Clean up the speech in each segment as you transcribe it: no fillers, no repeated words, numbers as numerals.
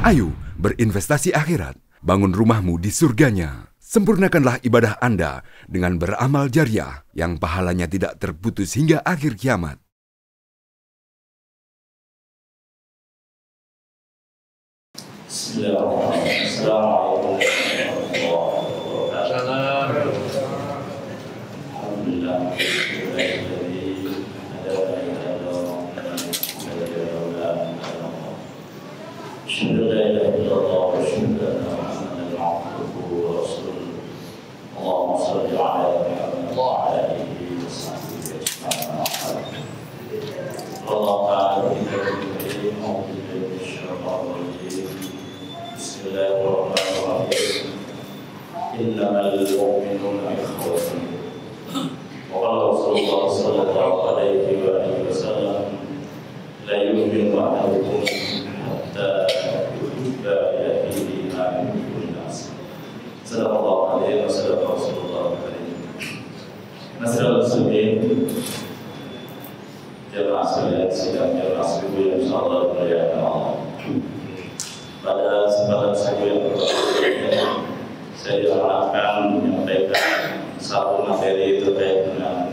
Ayo berinvestasi akhirat, bangun rumahmu di surganya. Sempurnakanlah ibadah Anda dengan beramal jariah yang pahalanya tidak terputus hingga akhir kiamat. Assalamualaikum warahmatullahi wabarakatuh. Alhamdulillah. Innamal mu'minuna ikhwatun. Wa qala Rasulullah sallallahu alaihi wasallam, la yu'minu ahadukum hatta yuhibba li akhihi ma yuhibbu an-nas. Sallallahu alaihi wasallam Rasulullah alaihi. Masyaallah muslimin, jemaah sekalian sidang jemaah subuh yang insyaallah dimuliakan Allah. Pada kesempatan subuh yang pertama saya diharapkan menyampaikan satu materi terkait dengan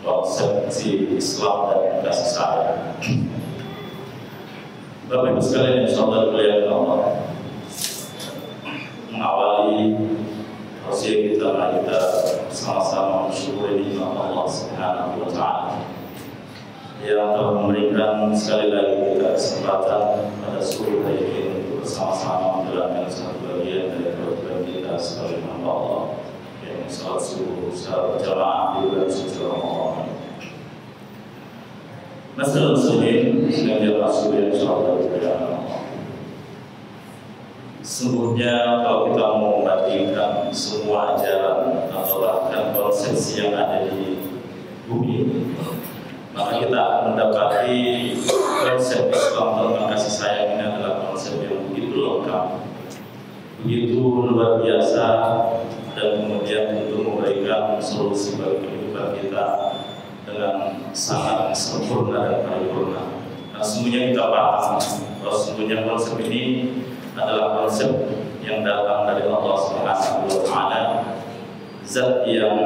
konsepsi Islam dan kasih sayang. Bapak Ibu sekalian, insyaallah dimuliakan Allah, mengawali tausiah kita, kita sama-sama mensyukuri nikmat Allah Subhanahu wa Ta'ala yang telah memberikan sekali lagi kita kesempatan pada subuh hari ini untuk bersama-sama menjalankan satu bagian dari kewajiban kita sebagai hamba Allah, yang salat subuh secara berjamaah di bulan suci Ramadan. Masalah muslimin sedang jamaah subuh yang insyaallah dimuliakan Allah. Sesungguhnya kalau kita mau membandingkan semua ajaran atau bahkan konsepsi yang ada di bumi ini, maka kita akan mendapati konsep Islam tentang kasih sayang ini adalah konsep yang begitu lengkap, begitu luar biasa, dan kemudian tentu memberikan solusi bagi kehidupan kita dengan sangat sempurna dan paripurna. Nah, semuanya kita paham bahwa semuanya konsep ini adalah konsep yang datang dari Allah Subhanahu wa Ta'ala, zat yang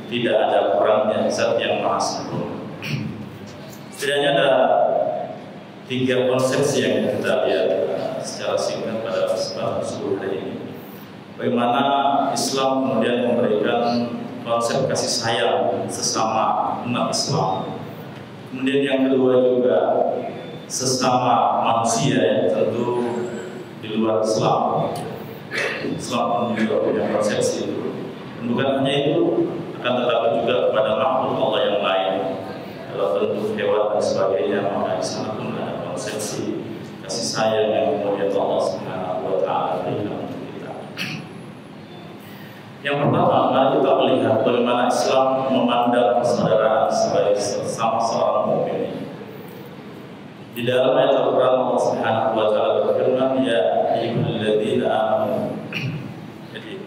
tidak ada kurangnya, zat yang maha sempurna. Setidaknya ada 3 konsepsi yang kita lihat secara singkat pada kesempatan subuh hari ini. Bagaimana Islam kemudian memberikan konsep kasih sayang sesama umat Islam. Kemudian yang kedua juga sesama manusia, ya, tentu di luar Islam. Islam pun juga punya konsepsi itu. Bukan hanya itu, akan tetapi juga kepada makhluk Allah yang lain. Kalau bentuk hewan dan sebagainya, maka di sana pun ada konsepsi kasih sayang yang kemudian Allah Subhanahu wa Ta'ala berikan untuk kita. Yang pertama, mari kita melihat bagaimana Islam memandang persaudaraan sebagai sama seorang mukmin. Di dalam ayat Al-Quran Allah Subhanahu wa Ta'ala berfirman, ya ayyuhalladzina amanu. Jadi,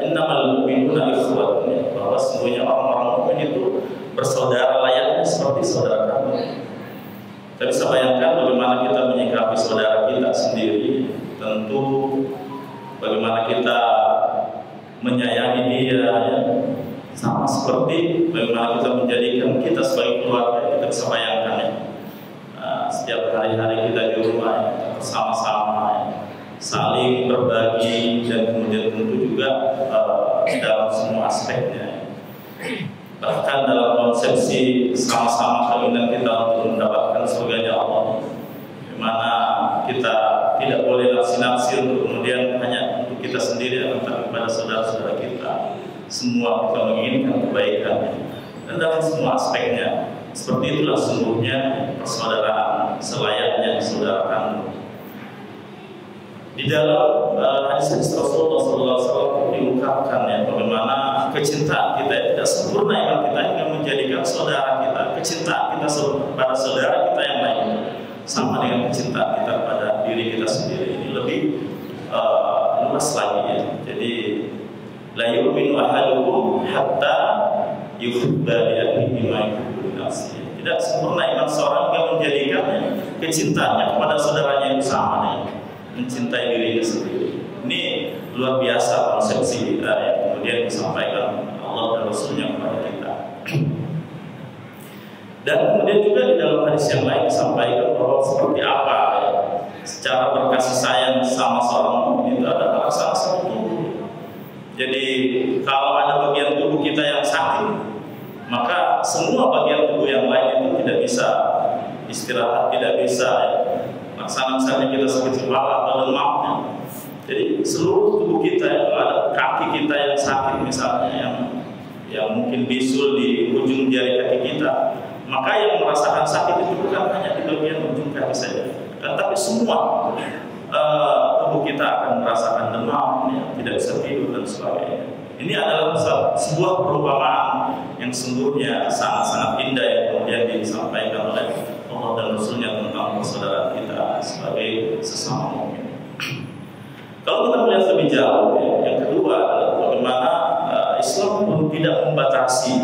innamal mu'minuna ikhwatun, bahwa sesungguhnya orang-orang mukmin itu bersaudara layaknya seperti saudara kamu. Tapi saya bayangkan bagaimana kita menyikapi saudara kita sendiri, tentu bagaimana kita menyayangi dia, ya, sama seperti bagaimana kita menjadikan kita sebagai keluarga. Kita bisa bayangkan, ya, setiap hari-hari kita di rumah, ya, kita bersama-sama, ya, saling berbagi, dan kemudian tentu juga dalam semua aspeknya, ya. Bahkan dalam konsepsi sama-sama keinginan kita untuk mendapatkan surganya Allah, di mana kita tidak boleh nafsi-nafsi untuk kemudian hanya untuk kita sendiri, tetapi kepada saudara-saudara kita. Semua kita menginginkan kebaikan, dan dalam semua aspeknya. Seperti itulah sungguhnya persaudaraan selayaknya saudara kandung. Di dalam hadis Rasulullah SAW diungkapkan, ya, bagaimana kecintaan kita tidak sempurna iman kita hingga menjadikan saudara kita, kecintaan kita pada saudara kita yang lain sama dengan kecintaan kita pada diri kita sendiri. Ini lebih luas lagi, ya. Jadi la yu'minu ahadukum hatta yuhibba li akhihi ma yuhibbu li nafsihi. Tidak sempurna iman seorang yang menjadikan kecintaannya kepada saudaranya yang sama. mencintai dirinya sendiri. Ini luar biasa konsepsi yang kemudian disampaikan Allah dan Rasulnya kepada kita. Dan kemudian juga di dalam hadis yang lain disampaikan bahwa seperti apa ya, secara berkasih sayang sama seorang mukmin itu adalah salah satu tubuh. Jadi kalau ada bagian tubuh kita yang sakit, maka semua bagian tubuh yang lain itu tidak bisa istirahat, tidak bisa ya. Laksana misalnya kita sakit kepala atau demam ya. Jadi seluruh tubuh kita, kalau ada kaki kita yang sakit misalnya, yang mungkin bisul di ujung jari kaki kita, maka yang merasakan sakit itu bukan hanya di bagian ujung kaki saja, tetapi semua tubuh kita akan merasakan demam, ya, tidak bisa tidur dan sebagainya. Ini adalah sebuah perumpamaan yang sungguhnya sangat-sangat indah yang kemudian disampaikan oleh Allah dan Rasulnya tentang persaudaraan kita sebagai sesama mukmin. Kalau kita melihat lebih jauh, ya, yang kedua adalah bagaimana Islam pun tidak membatasi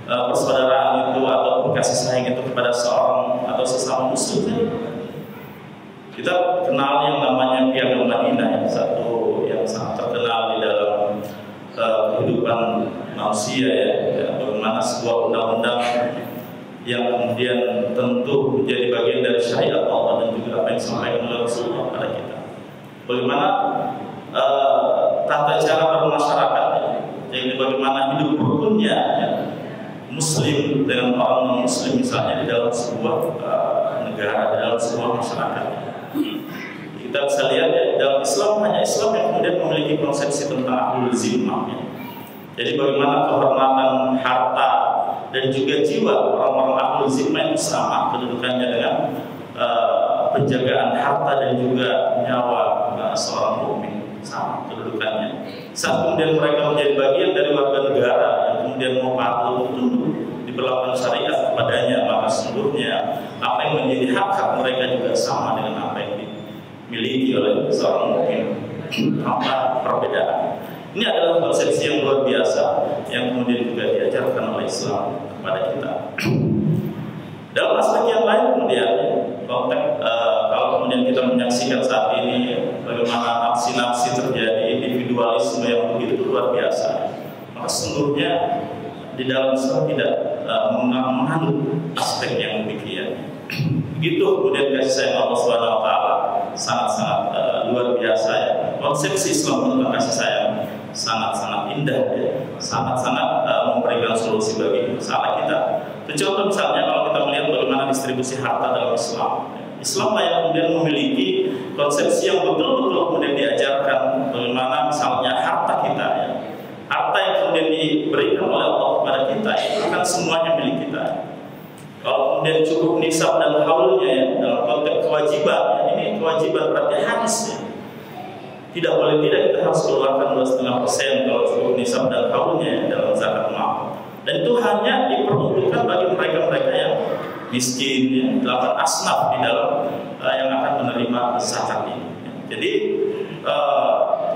persaudaraan itu atau kasih sayang itu kepada seorang atau sesama muslim. Kita kenal yang namanya Piagam Madinah, yang satu yang sangat terkenal di dalam kehidupan manusia ya, bagaimana sebuah undang-undang yang kemudian tentu menjadi bagian dari syariat Allah dan juga apa yang disampaikan oleh Rasulullah kepada kita. Bagaimana tata cara bermasyarakat, jadi bagaimana hidup rukunnya ya, Muslim dengan orang non-Muslim misalnya di dalam sebuah negara, di dalam sebuah masyarakat. Kita bisa lihat ya, dalam Islam hanya Islam yang kemudian memiliki konsepsi tentang ahlul zimmah ya. Jadi bagaimana kehormatan harta dan juga jiwa orang-orang ahlul zimmah itu sama kedudukannya dengan penjagaan harta dan juga nyawa seorang mukmin, sama kedudukannya. Saat kemudian mereka menjadi bagian dari warga negara yang kemudian mau patuh tunduk diberlakukan syariat kepadanya, maka sesungguhnya apa yang menjadi hak mereka juga sama dengan apa yang dimiliki oleh seorang mukmin tanpa perbedaan. Ini adalah konsepsi yang luar biasa yang kemudian juga diajarkan oleh Islam kepada kita. Dalam aspek yang lain kemudian konteks kalau kemudian kita menyaksikan saat ini bagaimana aksi-aksi terjadi, individualisme yang begitu luar biasa, maka sesungguhnya di dalam Islam tidak menganut aspek yang demikian. Begitu kemudian kasih sayang Allah Subhanahu Wa Taala sangat-sangat luar biasa ya. Konsepsi Islam tentang kasih sayang sangat-sangat indah ya, sangat-sangat memberikan solusi bagi masalah kita. Contoh misalnya kalau kita melihat bagaimana distribusi harta dalam Islam, Islam yang kemudian memiliki konsepsi yang betul-betul kemudian diajarkan bagaimana misalnya harta kita ya, harta yang kemudian diberikan oleh Allah kepada kita itu akan semuanya milik kita. Kalau kemudian cukup nisab dan haulnya ya, dalam konteks kewajiban ya, ini kewajiban berarti harus ya. Tidak boleh tidak kita harus keluarkan 2,5% kalau cukup nisab dan haulnya ya, dalam zakat mal. Dan itu hanya diperuntukkan bagi mereka-mereka yang miskin ya, 8 asnaf di dalam yang akan menerima zakat ini. Jadi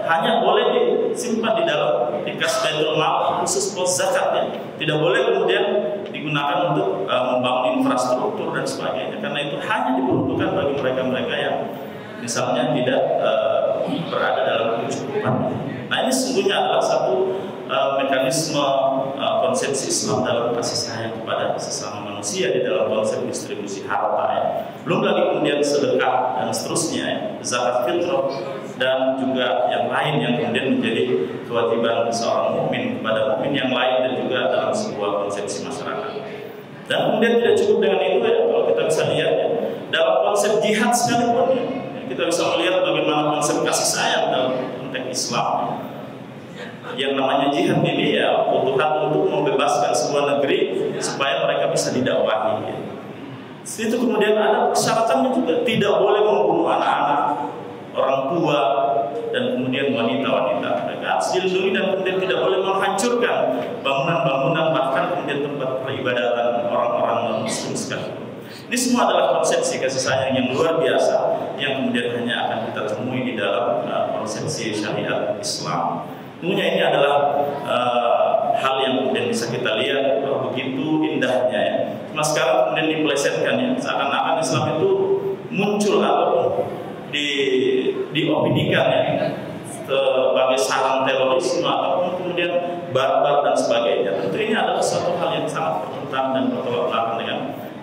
hanya boleh disimpan di dalam kas Baitul Mal khusus pos zakat ya. Tidak boleh kemudian digunakan untuk membangun infrastruktur dan sebagainya, karena itu hanya diperuntukkan bagi mereka-mereka yang misalnya tidak berada dalam kecukupan. Nah ini sesungguhnya adalah satu mekanisme konsepsi Islam dalam kasih sayang kepada sesama manusia di dalam konsep distribusi harta ya. Belum lagi kemudian sedekah dan seterusnya ya, zakat fitrah dan juga yang lain yang kemudian menjadi kewajiban seorang mukmin kepada mukmin yang lain dan juga dalam sebuah konsepsi masyarakat. Dan kemudian tidak cukup dengan itu ya, kalau kita bisa lihat ya, dalam konsep jihad sekalipun ya, kita bisa melihat bagaimana konsep kasih sayang dalam konteks Islam. Yang namanya jihad ini ya kebutuhan untuk membebaskan sebuah negeri supaya mereka bisa didakwahi. Ya. Itu kemudian ada persyaratannya juga, tidak boleh membunuh anak-anak, orang tua, dan kemudian wanita-wanita. Mereka harus dilindungi dan kemudian tidak boleh menghancurkan bangunan-bangunan bahkan kemudian tempat peribadatan orang-orang non-Muslim sekalipun. Ini semua adalah konsepsi kasih sayang yang luar biasa yang kemudian hanya akan kita temui di dalam konsepsi syariat Islam. Tentunya ini adalah hal yang kemudian bisa kita lihat begitu indahnya ya. Cuma sekarang kemudian dipelesetkan ya, seakan-akan Islam itu muncul ataupun diopinikan ya sebagai sarang terorisme ataupun kemudian barbar dan sebagainya. Tentu ini adalah suatu hal yang sangat bertentangan dan bertolak belakang dengan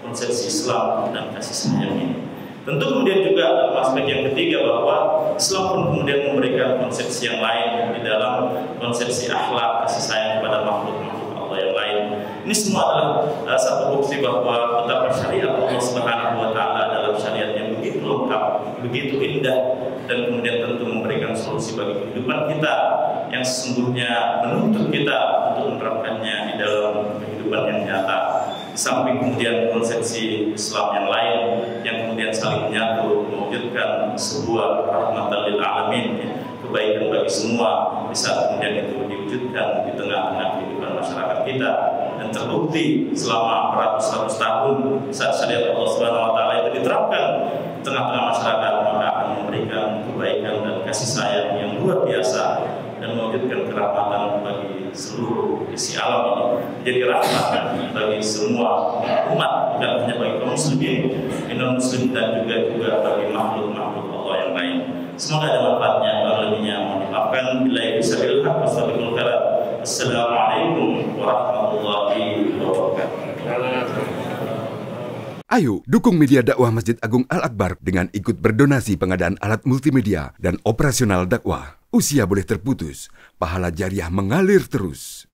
konsepsi Islam dan kasih sayang ini. Tentu kemudian juga aspek yang ketiga bahwa Islam pun kemudian memberikan konsepsi yang lain di dalam konsepsi akhlak kasih sayang kepada makhluk-makhluk Allah yang lain. Ini semua adalah satu bukti bahwa betapa syariat Allah Subhanahu wa taala dalam syariat yang begitu lengkap, begitu indah, dan kemudian tentu memberikan solusi bagi kehidupan kita yang sesungguhnya menuntut kita untuk menerapkannya di dalam kehidupan yang nyata. Di samping kemudian konsepsi Islam yang lain yang kemudian saling menyatu mewujudkan sebuah rahmatan lil alamin, kebaikan bagi semua, bisa kemudian itu diwujudkan di tengah-tengah kehidupan masyarakat kita, dan terbukti selama beratus-ratus tahun saat syariat Allah Subhanahu wa taala itu diterapkan di tengah-tengah masyarakat, maka akan memberikan kebaikan dan kasih sayang yang luar biasa dan mewujudkan kerahmatan bagi seluruh isi alam ini, jadi rahmat bagi semua umat, bukan hanya bagi kaum muslimin, non-muslim, dan juga bagi makhluk-makhluk Allah yang lain. Semoga ada manfaatnya, kalau lebihnya mohon dimaafkan. Billahi taufiq wal hidayah. Assalamualaikum warahmatullahi wabarakatuh. Ayo dukung media dakwah Masjid Agung Al-Akbar dengan ikut berdonasi pengadaan alat multimedia dan operasional dakwah. Usia boleh terputus, pahala jariah mengalir terus.